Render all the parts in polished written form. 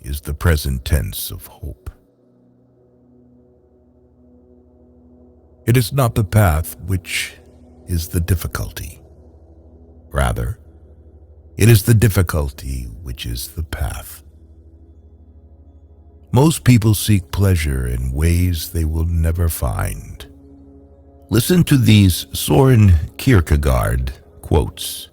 is the present tense of hope. It is not the path which is the difficulty. Rather, it is the difficulty which is the path. Most people seek pleasure in ways they will never find. Listen to these Søren Kierkegaard quotes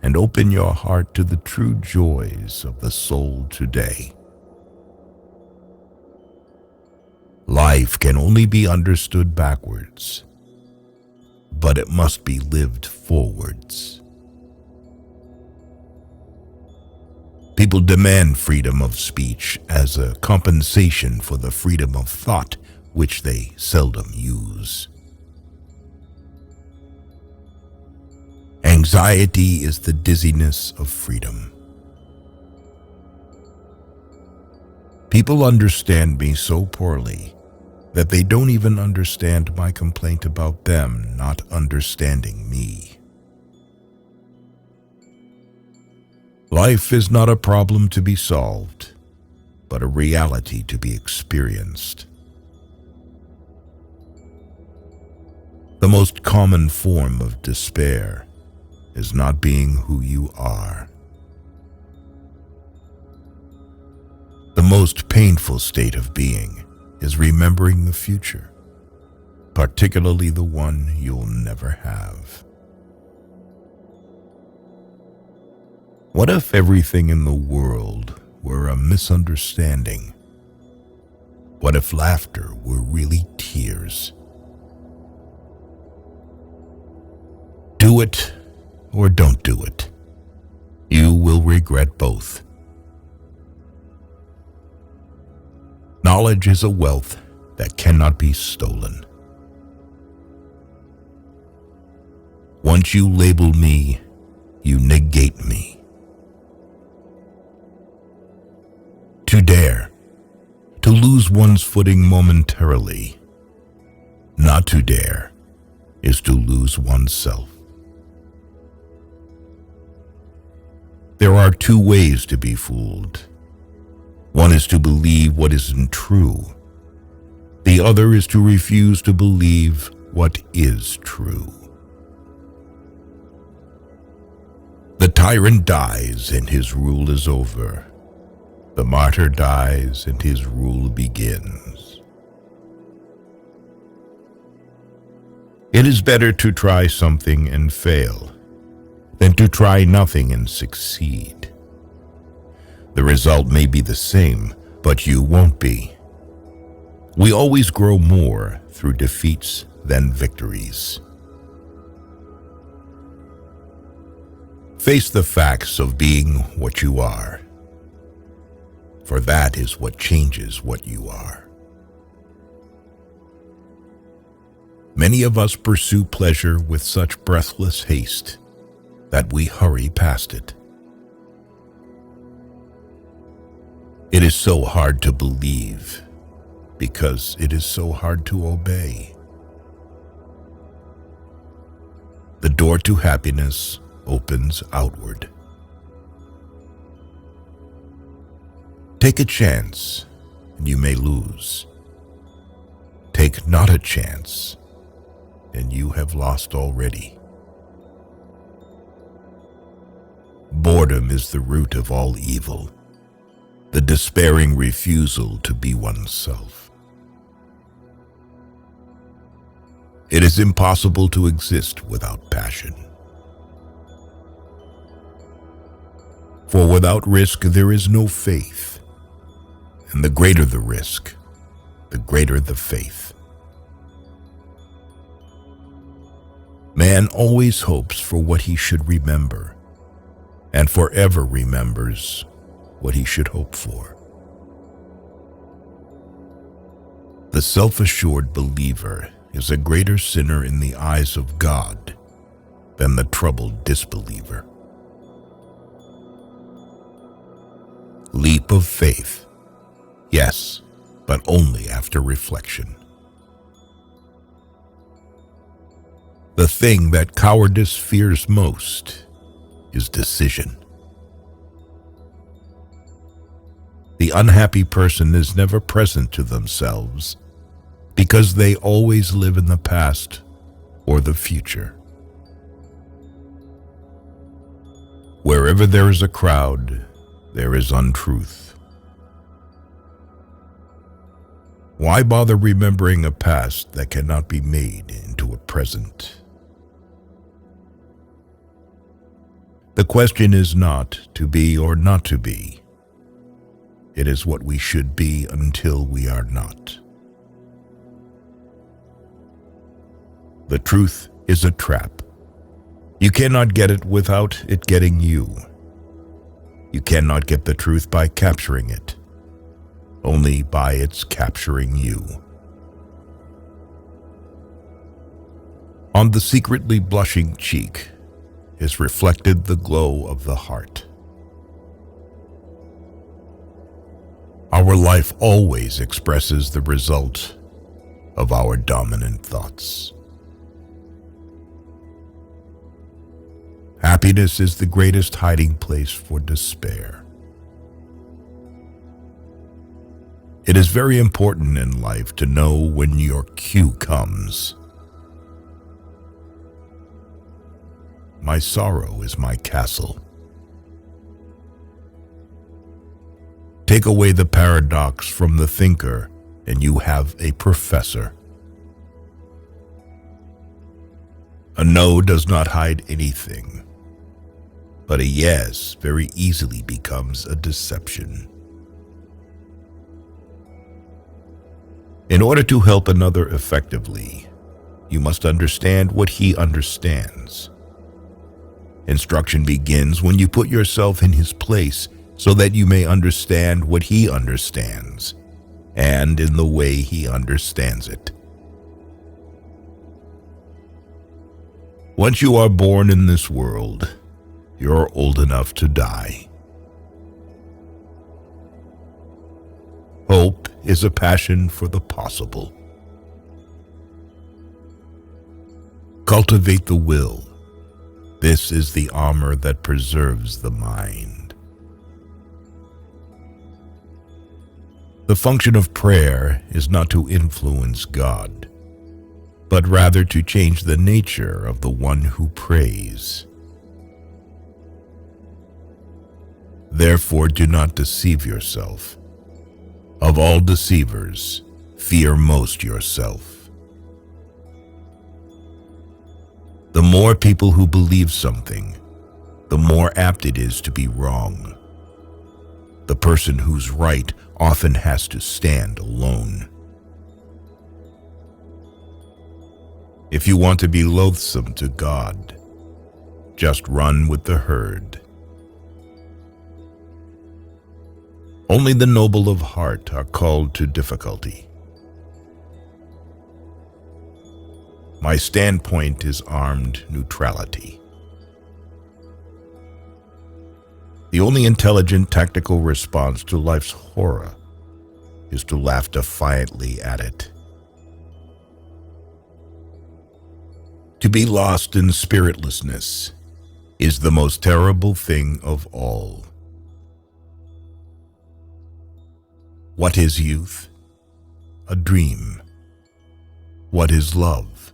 and open your heart to the true joys of the soul today. Life can only be understood backwards, but it must be lived forwards. People demand freedom of speech as a compensation for the freedom of thought, which they seldom use. Anxiety is the dizziness of freedom. People understand me so poorly that they don't even understand my complaint about them not understanding me. Life is not a problem to be solved, but a reality to be experienced. The most common form of despair is not being who you are. The most painful state of being is remembering the future, particularly the one you'll never have. What if everything in the world were a misunderstanding? What if laughter were really tears? Do it or don't do it. You will regret both. Knowledge is a wealth that cannot be stolen. Once you label me, you negate me. To dare, to lose one's footing momentarily. Not to dare is to lose oneself. There are two ways to be fooled. One is to believe what isn't true. The other is to refuse to believe what is true. The tyrant dies and his rule is over. The martyr dies and his rule begins. It is better to try something and fail than to try nothing and succeed. The result may be the same, but you won't be. We always grow more through defeats than victories. Face the facts of being what you are, for that is what changes what you are. Many of us pursue pleasure with such breathless haste that we hurry past it. It is so hard to believe because it is so hard to obey. The door to happiness opens outward. Take a chance and you may lose. Take not a chance and you have lost already. Boredom is the root of all evil, the despairing refusal to be oneself. It is impossible to exist without passion. For without risk there is no faith, and the greater the risk, the greater the faith. Man always hopes for what he should remember, and forever remembers what he should hope for. The self-assured believer is a greater sinner in the eyes of God than the troubled disbeliever. Leap of faith, yes, but only after reflection. The thing that cowardice fears most is decision. The The unhappy person is never present to themselves because they always live in the past or the future. Wherever there is a crowd, there is untruth. Why bother remembering a past that cannot be made into a present? The question is not to be or not to be. It is what we should be until we are not. The truth is a trap. You cannot get it without it getting you. You cannot get the truth by capturing it, only by its capturing you. On the secretly blushing cheek is reflected the glow of the heart. Our life always expresses the result of our dominant thoughts. Happiness is the greatest hiding place for despair. It is very important in life to know when your cue comes. My sorrow is my castle. Take away the paradox from the thinker, and you have a professor. A no does not hide anything, but a yes very easily becomes a deception. In order to help another effectively, you must understand what he understands. Instruction begins when you put yourself in his place so that you may understand what he understands, and in the way he understands it. Once you are born in this world, you're old enough to die. Hope is a passion for the possible. Cultivate the will. This is the armor that preserves the mind. The function of prayer is not to influence God, but rather to change the nature of the one who prays. Therefore, do not deceive yourself. Of all deceivers, fear most yourself. The more people who believe something, the more apt it is to be wrong. The person who's right often has to stand alone. If you want to be loathsome to God, just run with the herd. Only the noble of heart are called to difficulty. My standpoint is armed neutrality. The only intelligent tactical response to life's horror is to laugh defiantly at it. To be lost in spiritlessness is the most terrible thing of all. What is youth? A dream. What is love?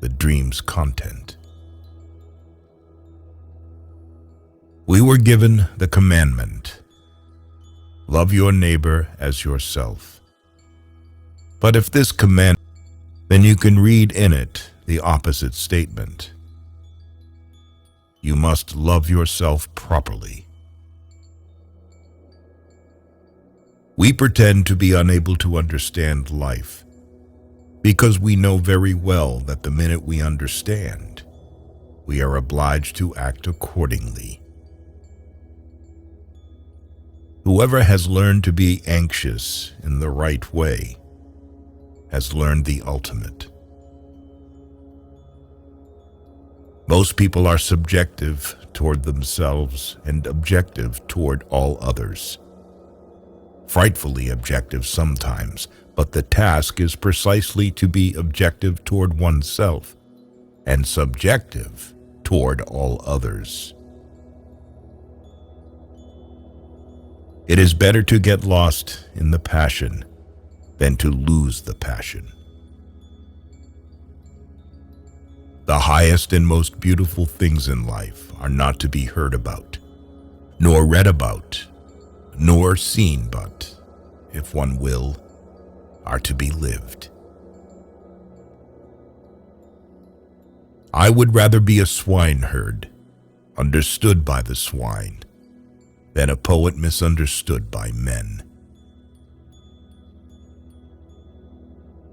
The dream's content. We were given the commandment, love your neighbor as yourself. But if this command, then you can read in it the opposite statement. You must love yourself properly. We pretend to be unable to understand life because we know very well that the minute we understand, we are obliged to act accordingly. Whoever has learned to be anxious in the right way has learned the ultimate. Most people are subjective toward themselves and objective toward all others. Frightfully objective sometimes, but the task is precisely to be objective toward oneself and subjective toward all others. It is better to get lost in the passion than to lose the passion. The highest and most beautiful things in life are not to be heard about, nor read about, nor seen, but, if one will, are to be lived. I would rather be a swineherd, understood by the swine, than a poet misunderstood by men.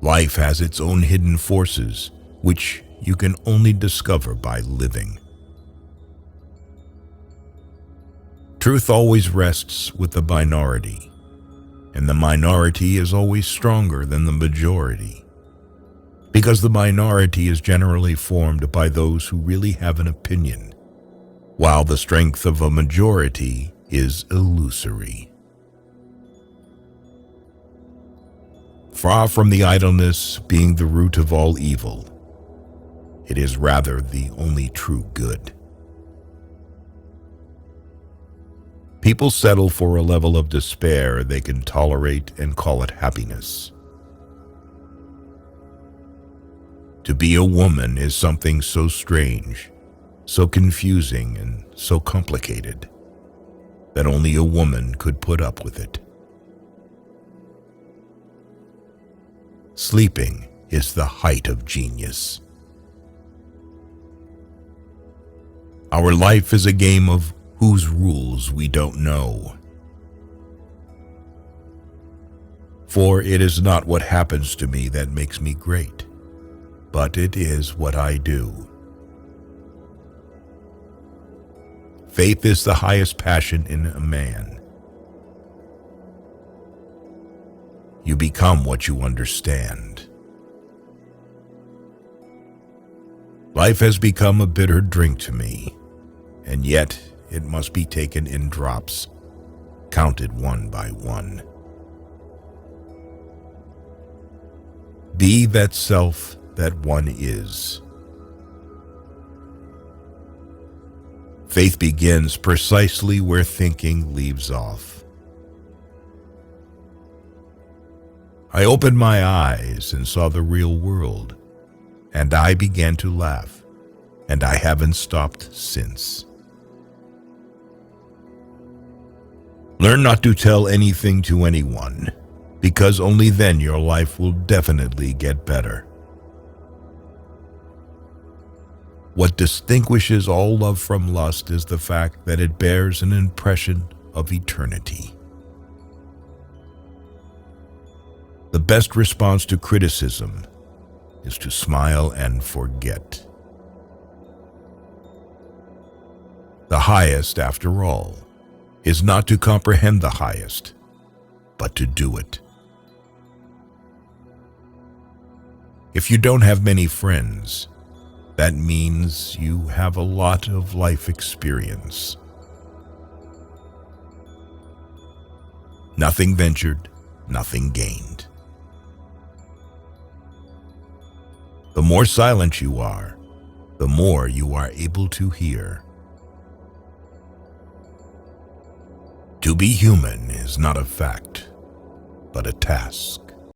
Life has its own hidden forces, which you can only discover by living. Truth always rests with the minority, and the minority is always stronger than the majority, because the minority is generally formed by those who really have an opinion, while the strength of a majority is illusory. Far from the idleness being the root of all evil, it is rather the only true good. People settle for a level of despair they can tolerate and call it happiness. To be a woman is something so strange, so confusing, and so complicated that only a woman could put up with it. Sleeping is the height of genius. Our life is a game of whose rules we don't know. For it is not what happens to me that makes me great, but it is what I do. Faith is the highest passion in a man. You become what you understand. Life has become a bitter drink to me, and yet it must be taken in drops, counted one by one. Be that self that one is. Faith begins precisely where thinking leaves off. I opened my eyes and saw the real world, and I began to laugh, and I haven't stopped since. Learn not to tell anything to anyone, because only then your life will definitely get better. What distinguishes all love from lust is the fact that it bears an impression of eternity. The best response to criticism is to smile and forget. The highest, after all, is not to comprehend the highest, but to do it. If you don't have many friends, that means you have a lot of life experience. Nothing ventured, nothing gained. The more silent you are, the more you are able to hear. To be human is not a fact, but a task.